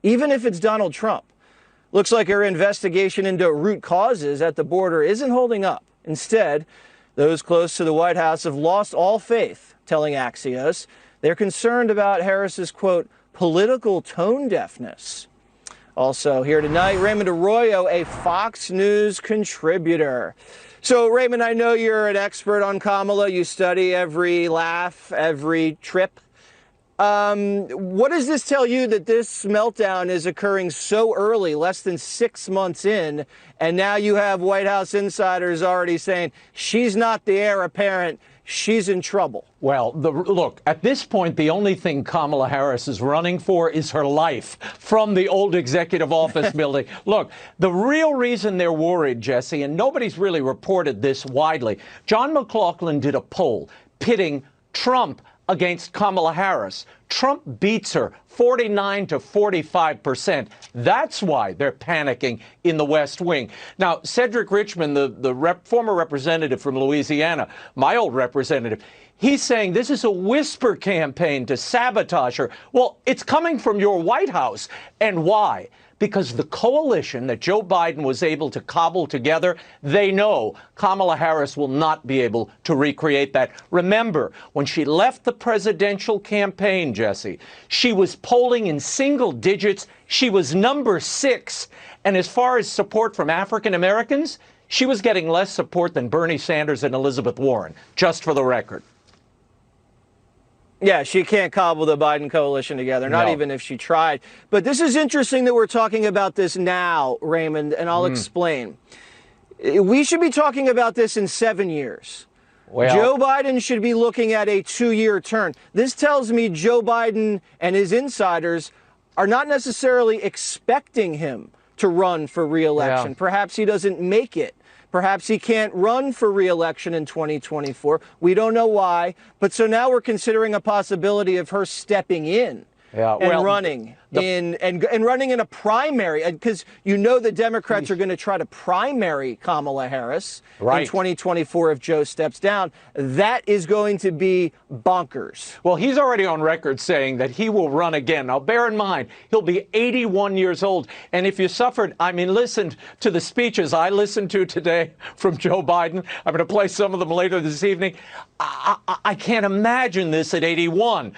even if it's Donald Trump. Looks like her investigation into root causes at the border isn't holding up. Instead, those close to the White House have lost all faith, telling Axios. They're concerned about Harris's, quote, political tone deafness. Also here tonight, Raymond Arroyo, a Fox News contributor. So, Raymond, I know you're an expert on Kamala. You study every laugh, every trip. What does this tell you that this meltdown is occurring so early, less than 6 months in, and now you have White House insiders already saying she's not the heir apparent, she's in trouble? Well, look, at this point, the only thing Kamala Harris is running for is her life from the old executive office building. Look, the real reason they're worried, Jesse, and nobody's really reported this widely, John McLaughlin did a poll pitting Trump against Kamala Harris. Trump beats her 49 to 45%. That's why they're panicking in the West Wing. Now, Cedric Richmond, the former representative from Louisiana, my old representative, he's saying this is a whisper campaign to sabotage her. Well, it's coming from your White House. And why? Because the coalition that Joe Biden was able to cobble together, they know Kamala Harris will not be able to recreate that. Remember, when she left the presidential campaign, Jesse, she was polling in single digits. She was number 6. And as far as support from African Americans, she was getting less support than Bernie Sanders and Elizabeth Warren, just for the record. Yeah, she can't cobble the Biden coalition together, not even if she tried. But this is interesting that we're talking about this now, Raymond, and I'll explain. We should be talking about this in 7 years. Well, Joe Biden should be looking at a 2-year turn. This tells me Joe Biden and his insiders are not necessarily expecting him to run for re-election. Perhaps he doesn't make it. Perhaps he can't run for re-election in 2024. We don't know why. But so now we're considering a possibility of her stepping in and running in a primary, because you know the Democrats are going to try to primary Kamala Harris in 2024 if Joe steps down. That is going to be bonkers. Well, he's already on record saying that he will run again. Now, bear in mind, he'll be 81 years old. And if you suffered, listened to the speeches I listened to today from Joe Biden, I'm going to play some of them later this evening. I can't imagine this at 81.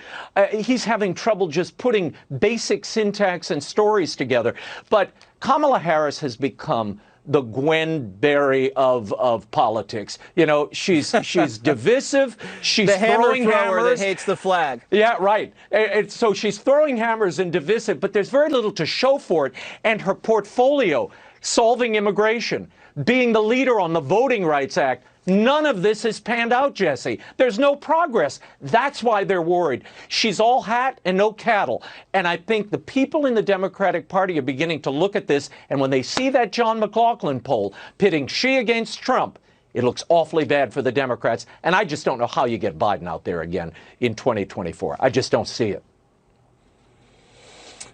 He's having trouble just putting basic syntax and stories together. But Kamala Harris has become the Gwen Berry of politics. You know, she's divisive. She's throwing hammers. That hates the flag. Yeah, right. So she's throwing hammers and divisive, but there's very little to show for it. And her portfolio, solving immigration, being the leader on the Voting Rights Act, none of this has panned out, Jesse. There's no progress. That's why they're worried. She's all hat and no cattle. And I think the people in the Democratic Party are beginning to look at this, and when they see that John McLaughlin poll pitting she against Trump, it looks awfully bad for the Democrats. And I just don't know how you get Biden out there again in 2024. I just don't see it.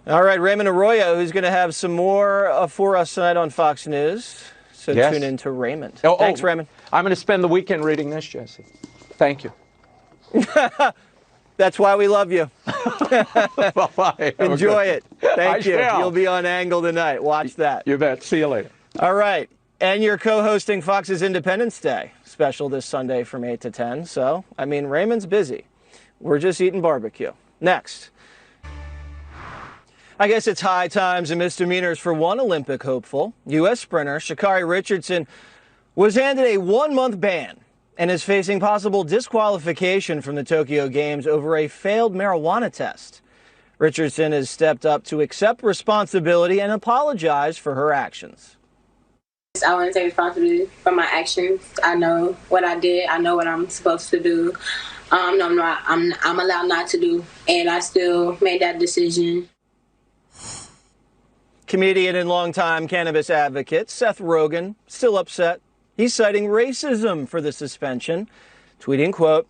All right, Raymond Arroyo, who's going to have some more for us tonight on Fox News. So tune in to Raymond. Thanks, Raymond. I'm going to spend the weekend reading this, Jesse. Thank you. That's why we love you. Bye-bye. Enjoy it. Thank you. You'll be on Angle tonight. Watch that. You bet. See you later. All right. And you're co-hosting Fox's Independence Day special this Sunday from 8 to 10. So, Raymond's busy. We're just eating barbecue. Next. I guess it's high times and misdemeanors for one Olympic hopeful. U.S. sprinter Sha'Carri Richardson was handed a 1-month ban and is facing possible disqualification from the Tokyo Games over a failed marijuana test. Richardson has stepped up to accept responsibility and apologize for her actions. I want to take responsibility for my actions. I know what I did. I know what I'm supposed to do. I'm allowed not to do, and I still made that decision. Comedian and longtime cannabis advocate Seth Rogen still upset. He's citing racism for the suspension, tweeting, quote,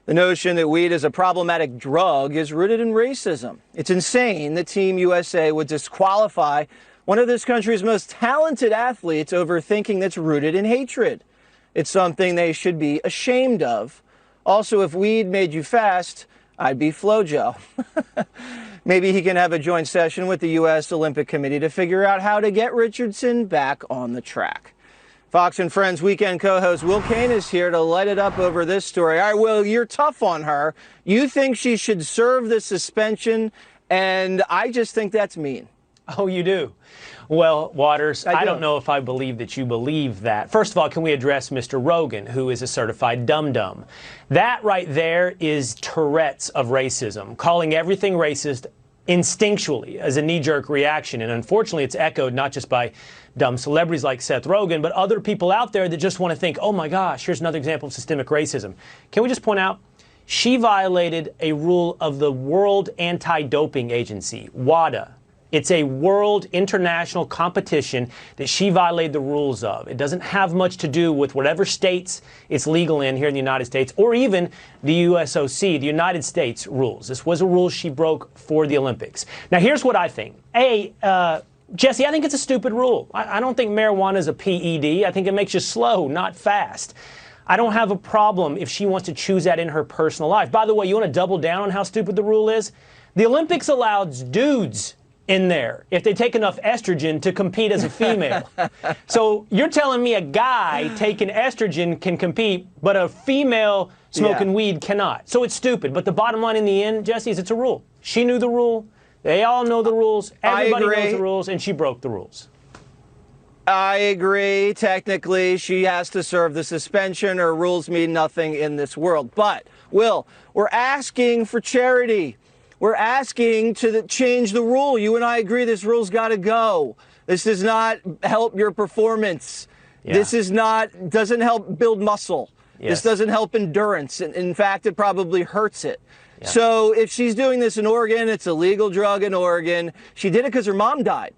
"The notion that weed is a problematic drug is rooted in racism. It's insane that Team USA would disqualify one of this country's most talented athletes over thinking that's rooted in hatred. It's something they should be ashamed of. Also, if weed made you fast, I'd be FloJo." Maybe he can have a joint session with the U.S. Olympic Committee to figure out how to get Richardson back on the track. Fox and Friends weekend co-host Will Kane is here to light it up over this story. All right, Will, you're tough on her. You think she should serve the suspension, and I just think that's mean. Oh, you do? Well, Waters, I don't know if I believe that you believe that. First of all, can we address Mr. Rogan, who is a certified dum-dum? That right there is Tourette's of racism, calling everything racist instinctually as a knee-jerk reaction. And unfortunately, it's echoed not just by dumb celebrities like Seth Rogen, but other people out there that just want to think, oh my gosh, here's another example of systemic racism. Can we just point out, she violated a rule of the World Anti-Doping Agency, WADA. It's a world international competition that she violated the rules of. It doesn't have much to do with whatever states it's legal in here in the United States, or even the USOC, the United States rules. This was a rule she broke for the Olympics. Now, here's what I think. Jesse, I think it's a stupid rule. I don't think marijuana is a PED. I think it makes you slow, not fast. I don't have a problem if she wants to choose that in her personal life. By the way, you want to double down on how stupid the rule is? The Olympics allows dudes in there if they take enough estrogen to compete as a female. So you're telling me a guy taking estrogen can compete, but a female smoking weed cannot. So it's stupid. But the bottom line in the end, Jesse, is it's a rule. She knew the rule. They all know the rules. Everybody knows the rules, and she broke the rules. I agree. Technically, she has to serve the suspension. Her rules mean nothing in this world. But, Will, we're asking for charity. We're asking to change the rule. You and I agree this rule's got to go. This does not help your performance. Yeah. This doesn't help build muscle. Yes. This doesn't help endurance. In fact, it probably hurts it. Yeah. So if she's doing this in Oregon, it's a legal drug in Oregon. She did it because her mom died.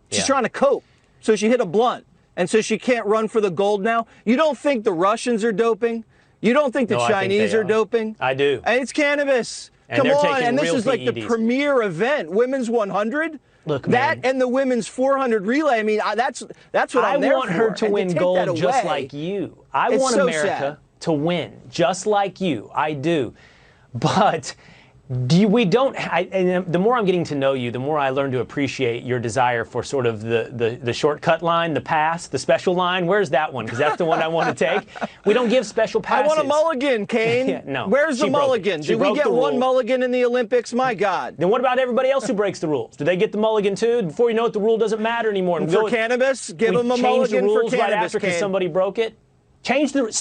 She's trying to cope. So she hit a blunt. And so she can't run for the gold now. You don't think the Russians are doping? You don't think the Chinese are doping? I do. And it's cannabis. And come on, and this is PEDs. Like the premier event, women's 100. Look, that man, and the women's 400 relay. I mean, that's what I'm there for. I want her to win gold just like you. I want America to win just like you. I do. But and the more I'm getting to know you, the more I learn to appreciate your desire for sort of the shortcut line, the pass, the special line. Where's that one? Because that's the one I want to take. We don't give special passes. I want a mulligan, Kane. No. Where's the mulligan? Did we get one mulligan in the Olympics? My God. Then what about everybody else who breaks the rules? Do they get the mulligan too? Before you know it, the rule doesn't matter anymore. And for cannabis? Give them a mulligan for cannabis, right after because somebody broke it? Change the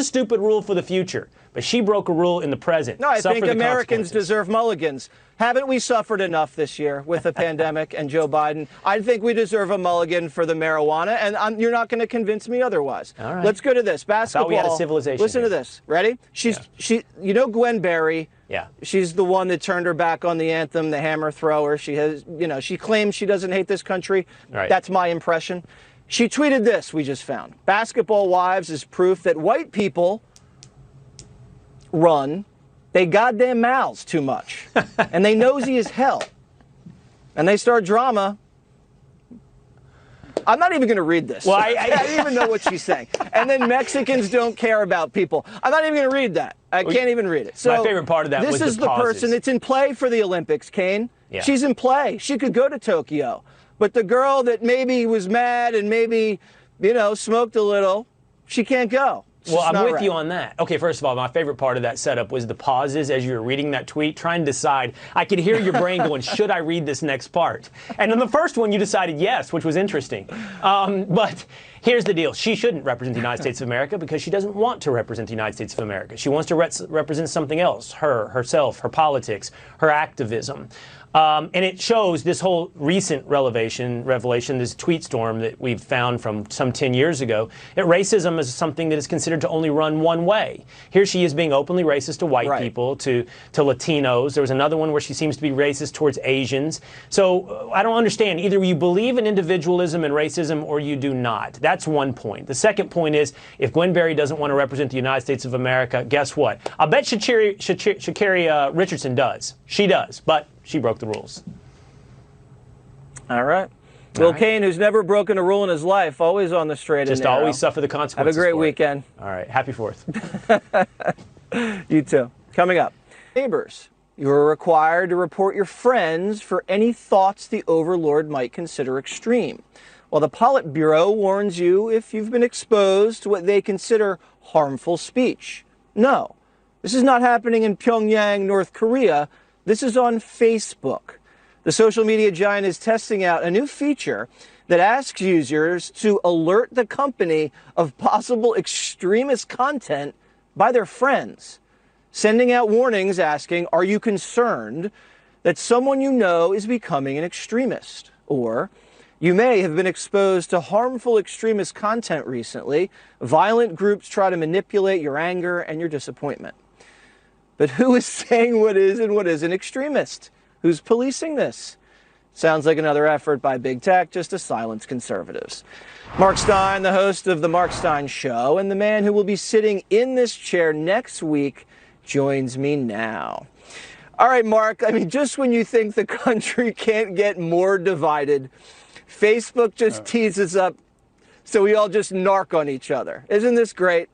stupid rule for the future. But she broke a rule in the present. No, I think Americans deserve mulligans. Haven't we suffered enough this year with the pandemic and Joe Biden? I think we deserve a mulligan for the marijuana, and you're not going to convince me otherwise. All right. Let's go to this. Basketball. I thought we had a civilization Listen here. to this. Ready? You know Gwen Berry? Yeah. She's the one that turned her back on the anthem, the hammer thrower. She claims she doesn't hate this country. Right. That's my impression. She tweeted this, we just found. Basketball Wives is proof that white people run they goddamn mouths too much. And they nosy as hell. And they start drama. I'm not even going to read this. Well, I don't even know what she's saying. And then Mexicans don't care about people. I'm not even going to read that. I can't even read it. So my favorite part of that was this is the person that's in play for the Olympics, Kane. Yeah. She's in play. She could go to Tokyo. But the girl that maybe was mad and maybe, smoked a little, she can't go. Well, I'm with you on that. Okay, first of all, my favorite part of that setup was the pauses as you were reading that tweet, trying to decide. I could hear your brain going, should I read this next part? And on the first one, you decided yes, which was interesting. But here's the deal. She shouldn't represent the United States of America because she doesn't want to represent the United States of America. She wants to represent something else, herself, her politics, her activism. And it shows this whole recent revelation, this tweet storm that we've found from some 10 years ago, that racism is something that is considered to only run one way. Here she is being openly racist to white people, to Latinos. There was another one where she seems to be racist towards Asians. So I don't understand. Either you believe in individualism and racism or you do not. That's one point. The second point is, if Gwen Berry doesn't want to represent the United States of America, guess what? I'll bet Sha'Carri Richardson does. She does, but she broke the rules. All right. Will Kane, who's never broken a rule in his life, always on the straight and narrow. Just always suffer the consequences. Have a great weekend. All right. Happy 4th. You too. Coming up, neighbors You are required to report your friends for any thoughts the overlord might consider extreme, while the Politburo warns you if you've been exposed to what they consider harmful speech. No, this is not happening in Pyongyang, North Korea. This is on Facebook. The social media giant is testing out a new feature that asks users to alert the company of possible extremist content by their friends, sending out warnings asking, are you concerned that someone you know is becoming an extremist? Or, you may have been exposed to harmful extremist content recently. Violent groups try to manipulate your anger and your disappointment. But who is saying what is and what isn't extremist? Who's policing this? Sounds like another effort by big tech just to silence conservatives. Mark Stein, the host of The Mark Stein Show, and the man who will be sitting in this chair next week, joins me now. All right, Mark, I mean, just when you think the country can't get more divided, Facebook just teases up so we all just narc on each other. Isn't this great?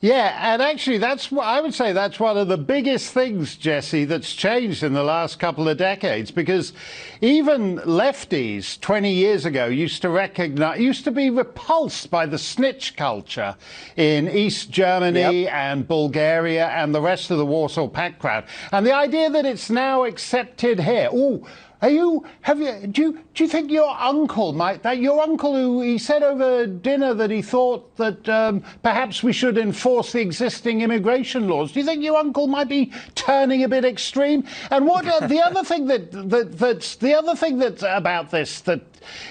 Yeah, and actually, I would say that's one of the biggest things, Jesse, that's changed in the last couple of decades, because even lefties 20 years ago used to be repulsed by the snitch culture in East Germany and Bulgaria and the rest of the Warsaw Pact crowd. And the idea that it's now accepted here. Do you think your uncle who he said over dinner that he thought that perhaps we should enforce the existing immigration laws? Do you think your uncle might be turning a bit extreme? And what the other thing that's about this that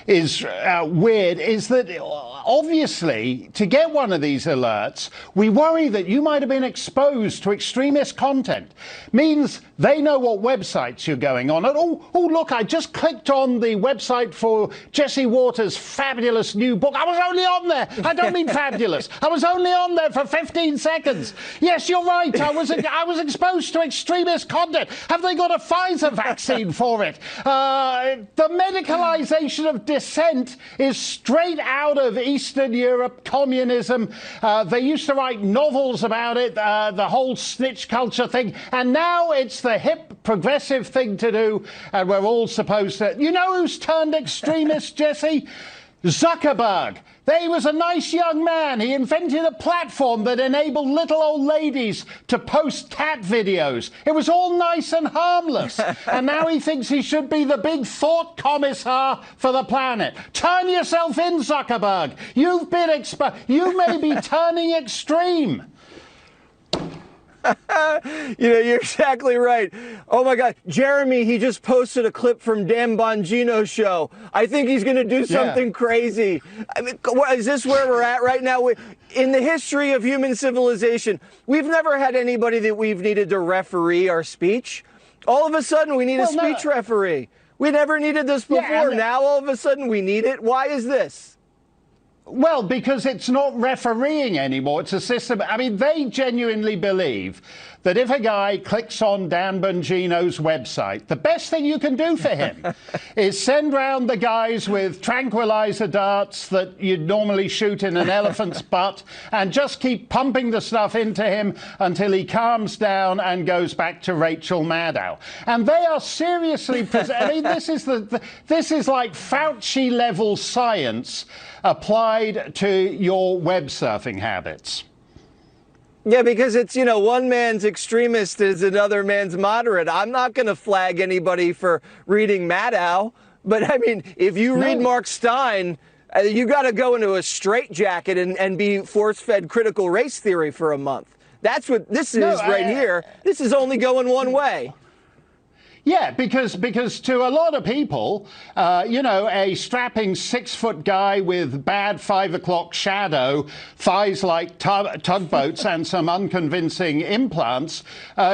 is weird is that obviously to get one of these alerts, we worry that you might have been exposed to extremist content. Means they know what websites you're going on. And look, I just clicked on the website for Jesse Waters' fabulous new book. I was only on there. I don't mean fabulous. I was only on there for 15 seconds. Yes, you're right. I was exposed to extremist content. Have they got a Pfizer vaccine for it? The medicalization of dissent is straight out of Eastern Europe, communism. They used to write novels about it, the whole snitch culture thing. And now it's the hip, progressive thing to do, and we're all supposed to... You know who's turned extremist, Jesse? Zuckerberg. He was a nice young man. He invented a platform that enabled little old ladies to post cat videos. It was all nice and harmless. And now he thinks he should be the big thought commissar for the planet. Turn yourself in, Zuckerberg. You've been exposed. You may be turning extreme. You're exactly right. Oh my God, Jeremy, he just posted a clip from Dan Bongino's show. I think he's going to do something crazy. I mean, is this where we're at right now? In the history of human civilization, we've never had anybody that we've needed to referee our speech. All of a sudden, we need a speech referee. We never needed this before. Now, all of a sudden, we need it. Why is this? Well, because it's not refereeing anymore. It's a system. I mean, they genuinely believe that if a guy clicks on Dan Bongino's website, the best thing you can do for him is send round the guys with tranquilizer darts that you'd normally shoot in an elephant's butt and just keep pumping the stuff into him until he calms down and goes back to Rachel Maddow. And they are seriously... I mean, this is like Fauci-level science applied to your web surfing habits. Yeah, because it's, one man's extremist is another man's moderate. I'm not going to flag anybody for reading Maddow, but I mean, if you read Mark Stein, you got to go into a straitjacket and be force-fed critical race theory for a month. That's what this is right here. This is only going one way. Yeah, because to a lot of people, a strapping 6-foot guy with bad 5 o'clock shadow, thighs like tugboats, and some unconvincing implants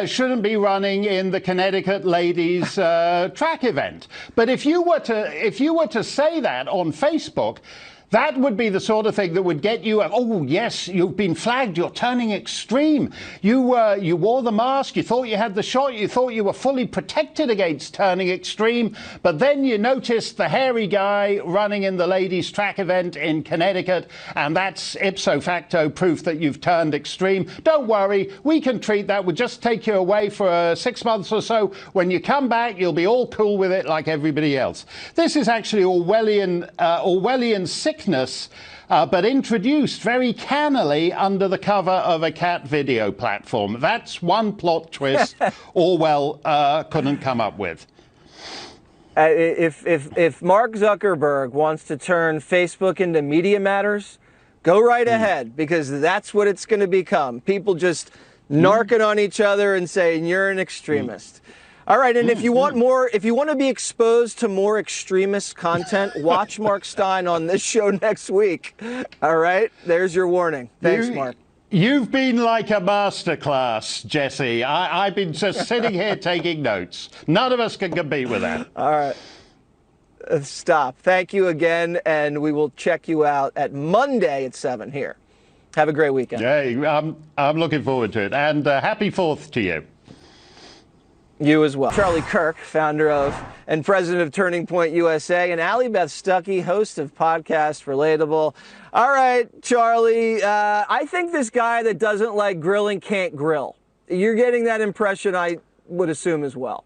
shouldn't be running in the Connecticut ladies track event. But if you were to say that on Facebook, That would be the sort of thing that would get you, oh, yes, you've been flagged, you're turning extreme. You wore the mask, you thought you had the shot, you thought you were fully protected against turning extreme, but then you noticed the hairy guy running in the ladies' track event in Connecticut, and that's ipso facto proof that you've turned extreme. Don't worry, we can treat that. We'll just take you away for 6 months or so. When you come back, you'll be all cool with it like everybody else. This is actually Orwellian sickness, but introduced very cannily under the cover of a cat video platform. That's one plot twist Orwell couldn't come up with. If Mark Zuckerberg wants to turn Facebook into Media Matters, go right ahead, because that's what it's going to become. People just narking on each other and saying you're an extremist. All right, and if you want more, if you want to be exposed to more extremist content, watch Mark Stein on this show next week. All right, there's your warning. Thanks, Mark. You've been like a masterclass, Jesse. I've been just sitting here taking notes. None of us can compete with that. All right. Stop. Thank you again, and we will check you out at Monday at 7 here. Have a great weekend. Yeah, I'm looking forward to it. And happy 4th to you. You as well. Charlie Kirk, founder of and president of Turning Point USA, and Allie Beth Stuckey, host of Podcast Relatable. All right, Charlie, I think this guy that doesn't like grilling can't grill. You're getting that impression, I would assume, as well.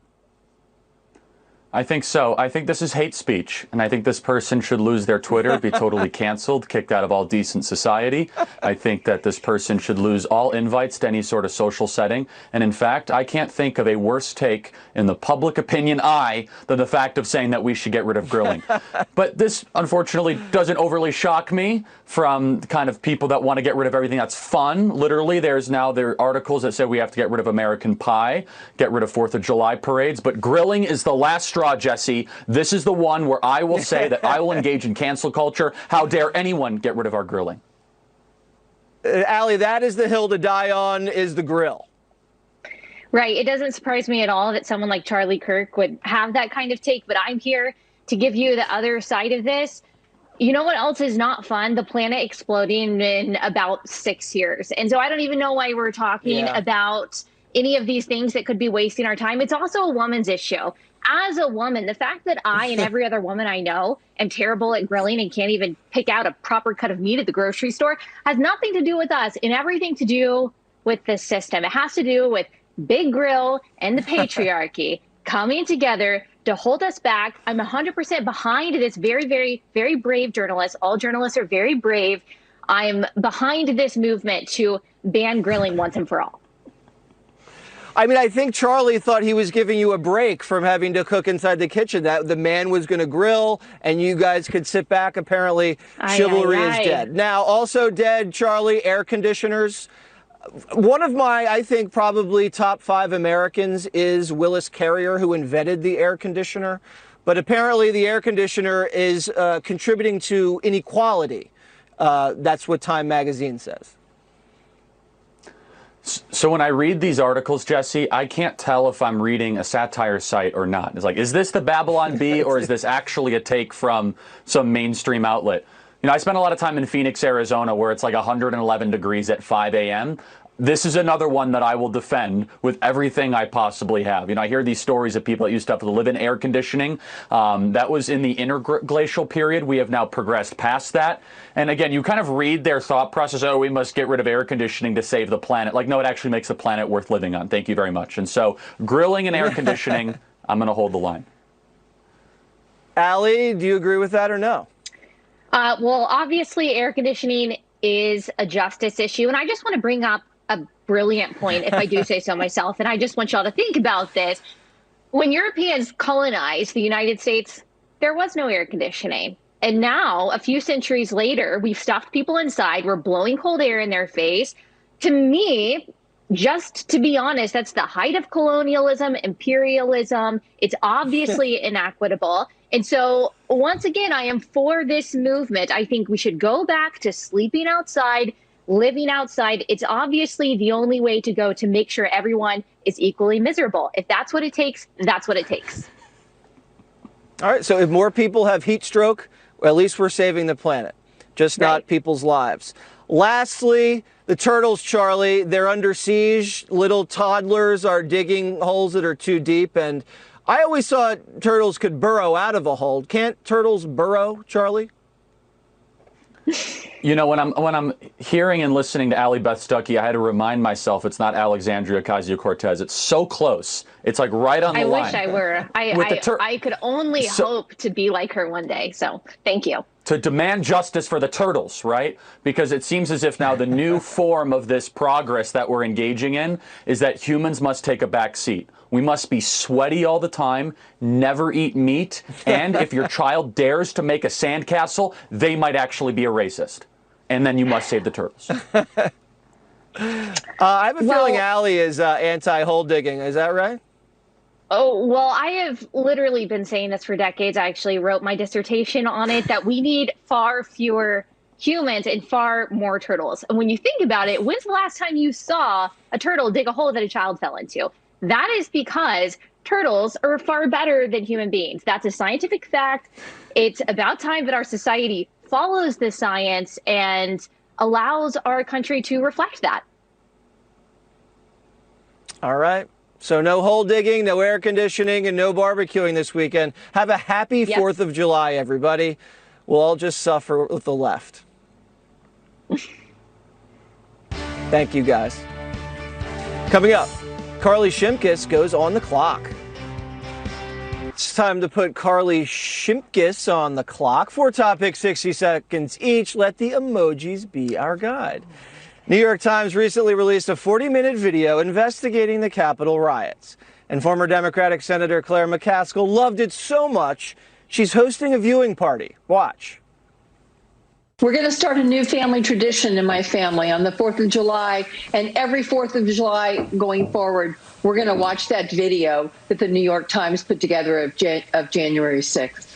I think so. I think this is hate speech, and I think this person should lose their Twitter, be totally canceled, kicked out of all decent society. I think that this person should lose all invites to any sort of social setting. And in fact, I can't think of a worse take in the public opinion eye than the fact of saying that we should get rid of grilling. But this, unfortunately, doesn't overly shock me from the kind of people that want to get rid of everything that's fun. Literally, there are articles that say we have to get rid of American Pie, get rid of 4th of July parades, but grilling is the last straw, Jesse. This is the one where I will say that I will engage in cancel culture. How dare anyone get rid of our grilling? Allie, that is the hill to die on, is the grill. Right. It doesn't surprise me at all that someone like Charlie Kirk would have that kind of take, but I'm here to give you the other side of this. You know what else is not fun? The planet exploding in about 6 years. And so I don't even know why we're talking about any of these things that could be wasting our time. It's also a woman's issue. As a woman, the fact that I and every other woman I know am terrible at grilling and can't even pick out a proper cut of meat at the grocery store has nothing to do with us and everything to do with the system. It has to do with Big Grill and the patriarchy coming together to hold us back. I'm 100% behind this very, very, very brave journalist. All journalists are very brave. I'm behind this movement to ban grilling once and for all. I mean, I think Charlie thought he was giving you a break from having to cook inside the kitchen, that the man was going to grill and you guys could sit back. Apparently, chivalry is dead. Now, also dead, Charlie, air conditioners. One of my, I think, probably top 5 Americans is Willis Carrier, who invented the air conditioner. But apparently the air conditioner is contributing to inequality. That's what Time magazine says. So when I read these articles, Jesse, I can't tell if I'm reading a satire site or not. It's like, is this the Babylon Bee or is this actually a take from some mainstream outlet? You know, I spent a lot of time in Phoenix, Arizona, where it's like 111 degrees at 5 a.m. This is another one that I will defend with everything I possibly have. You know, I hear these stories of people that used to have to live in air conditioning. That was in the interglacial period. We have now progressed past that. And again, you kind of read their thought process, oh, we must get rid of air conditioning to save the planet. Like, no, it actually makes the planet worth living on. Thank you very much. And so grilling and air conditioning, I'm going to hold the line. Allie, do you agree with that or no? Well, obviously, air conditioning is a justice issue. And I just want to bring up a brilliant point, if I do say so myself. And I just want y'all to think about this. When Europeans colonized the United States, there was no air conditioning. And now, a few centuries later, we've stuffed people inside. We're blowing cold air in their face. To me, just to be honest, that's the height of colonialism, imperialism. It's obviously inequitable. And so, once again, I am for this movement. I think we should go back to sleeping outside, living outside. It's obviously the only way to go to make sure everyone is equally miserable. If that's what it takes, that's what it takes. All right, so if more people have heat stroke, well, at least we're saving the planet. just not people's lives. Lastly, the turtles, Charlie, they're under siege. Little toddlers are digging holes that are too deep, and I always thought turtles could burrow out of a hole. Can't turtles burrow, Charlie? You know, when I'm hearing and listening to Allie Beth Stuckey, I had to remind myself it's not Alexandria Ocasio-Cortez. It's so close. It's like right on the line. I wish I were. I could only hope to be like her one day. So thank you. To demand justice for the turtles, right? Because it seems as if now the new form of this progress that we're engaging in is that humans must take a back seat. We must be sweaty all the time, never eat meat, and if your child dares to make a sandcastle, they might actually be a racist. And then you must save the turtles. I have a feeling Allie is anti-hole digging. Is that right? Oh, well, I have literally been saying this for decades. I actually wrote my dissertation on it, that we need far fewer humans and far more turtles. And when you think about it, when's the last time you saw a turtle dig a hole that a child fell into? That is because turtles are far better than human beings. That's a scientific fact. It's about time that our society follows the science and allows our country to reflect that. All right. So no hole digging, no air conditioning, and no barbecuing this weekend. Have a happy 4th of July, everybody. We'll all just suffer with the left. Thank you, guys. Coming up, Carly Shimkus goes on the clock. It's time to put Carly Shimkus on the clock. 4 topics, 60 seconds each. Let the emojis be our guide. New York Times recently released a 40-minute video investigating the Capitol riots. And former Democratic Senator Claire McCaskill loved it so much, she's hosting a viewing party. Watch. We're going to start a new family tradition in my family on the 4th of July. And every 4th of July going forward, we're going to watch that video that the New York Times put together of January 6th.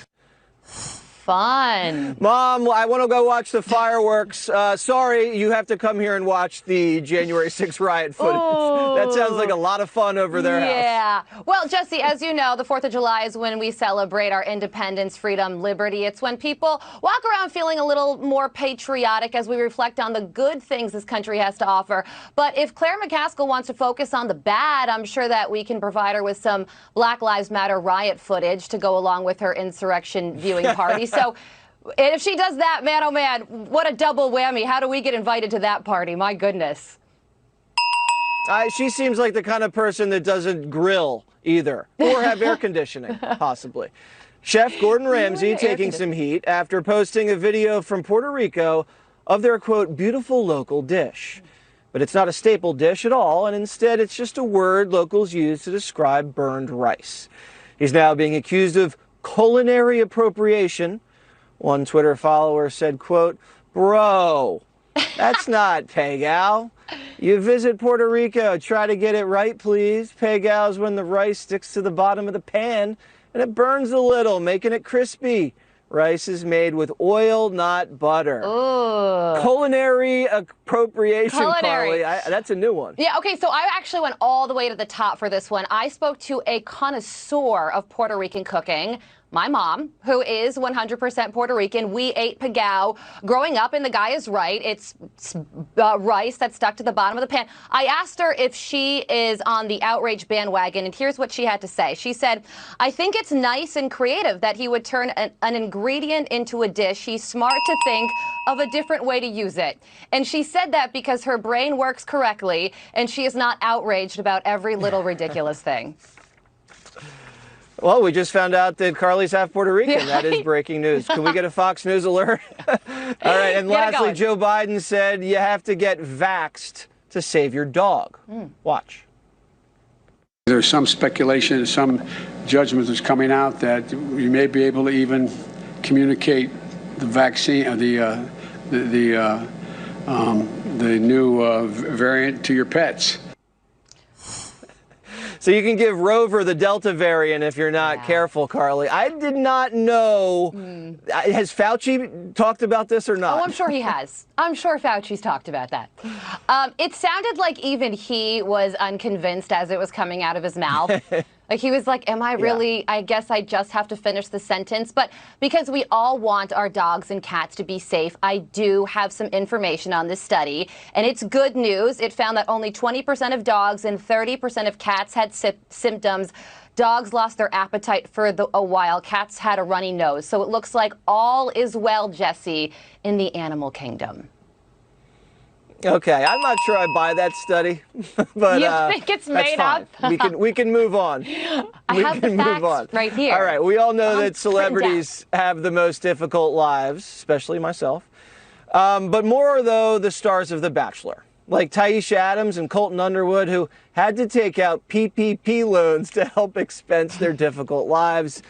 Fun. Mom, I want to go watch the fireworks. Sorry, you have to come here and watch the January 6th riot footage. Ooh. That sounds like a lot of fun over their house. Yeah. Well, Jesse, as you know, the 4th of July is when we celebrate our independence, freedom, liberty. It's when people walk around feeling a little more patriotic as we reflect on the good things this country has to offer. But if Claire McCaskill wants to focus on the bad, I'm sure that we can provide her with some Black Lives Matter riot footage to go along with her insurrection viewing party. So if she does that, man, oh man, what a double whammy. How do we get invited to that party? My goodness. She seems like the kind of person that doesn't grill either, or have air conditioning, possibly. Chef Gordon Ramsay taking some heat after posting a video from Puerto Rico of their, quote, beautiful local dish. But it's not a staple dish at all, and instead it's just a word locals use to describe burned rice. He's now being accused of culinary appropriation. One Twitter follower said, quote, bro, that's not pay-gal. You visit Puerto Rico, try to get it right, please. Pay-gal's when the rice sticks to the bottom of the pan and it burns a little, making it crispy. Rice is made with oil, not butter. Ooh. Culinary appropriation, Carly. That's a new one. Yeah, okay, so I actually went all the way to the top for this one. I spoke to a connoisseur of Puerto Rican cooking, my mom, who is 100% Puerto Rican. We ate pagao growing up, and the guy is right. It's rice that's stuck to the bottom of the pan. I asked her if she is on the outrage bandwagon, and here's what she had to say. She said, I think it's nice and creative that he would turn an ingredient into a dish. He's smart to think of a different way to use it. And she said that because her brain works correctly, and she is not outraged about every little ridiculous thing. Well, we just found out that Carly's half Puerto Rican. Yeah. That is breaking news. Can we get a Fox News alert? All right, and lastly, Joe Biden said you have to get vaxxed to save your dog. Watch. There's some speculation, some judgment that's coming out that you may be able to even communicate the vaccine, the new variant to your pets. So you can give Rover the Delta variant if you're not careful, Carly. I did not know. Has Fauci talked about this or not? Oh, I'm sure he has. I'm sure Fauci's talked about that. It sounded like even he was unconvinced as it was coming out of his mouth. Like he was like, am I really, I guess I just have to finish the sentence. But because we all want our dogs and cats to be safe, I do have some information on this study. And it's good news. It found that only 20% of dogs and 30% of cats had symptoms. Dogs lost their appetite for a while. Cats had a runny nose. So it looks like all is well, Jesse, in the animal kingdom. Okay, I'm not sure I buy that study, but you think it's made up? we can move on. I have the facts right here. All right, we all know that celebrities have the most difficult lives, especially myself. But more though the stars of The Bachelor, like Taisha Adams and Colton Underwood, who had to take out PPP loans to help expense their difficult lives.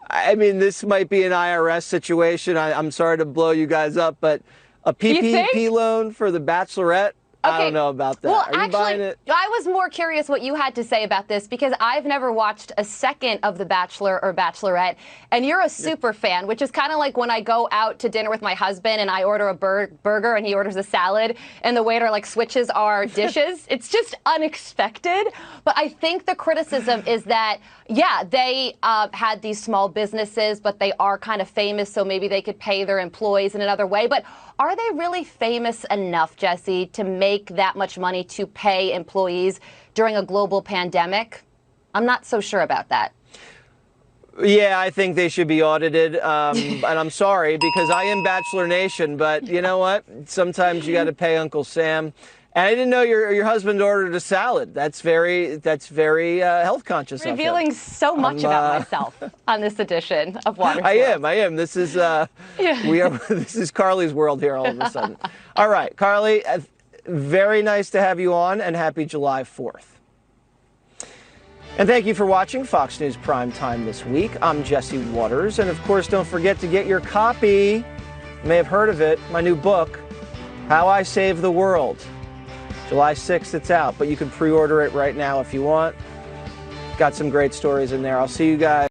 I mean, this might be an IRS situation. I'm sorry to blow you guys up, but a PPP loan for The Bachelorette? Okay. I don't know about that. Well, Are you buying it? I was more curious what you had to say about this because I've never watched a second of The Bachelor or Bachelorette, and you're a super fan, which is kind of like when I go out to dinner with my husband and I order a burger and he orders a salad and the waiter like switches our dishes. It's just unexpected. But I think the criticism is that, yeah, they had these small businesses, but they are kind of famous, so maybe they could pay their employees in another way. But are they really famous enough, Jesse, to make that much money to pay employees during a global pandemic? I'm not so sure about that. Yeah, I think they should be audited. And I'm sorry because I am Bachelor Nation, but you know what? Sometimes you got to pay Uncle Sam. And I didn't know your husband ordered a salad. That's very health conscious. Revealing so much about myself on this edition of Water. I am. This is this is Carly's world here all of a sudden. All right, Carly, very nice to have you on, and happy July 4th. And thank you for watching Fox News Primetime this week. I'm Jesse Waters, and of course, don't forget to get your copy. You may have heard of it. My new book, How I Saved the World. July 6th, it's out, but you can pre-order it right now if you want. Got some great stories in there. I'll see you guys.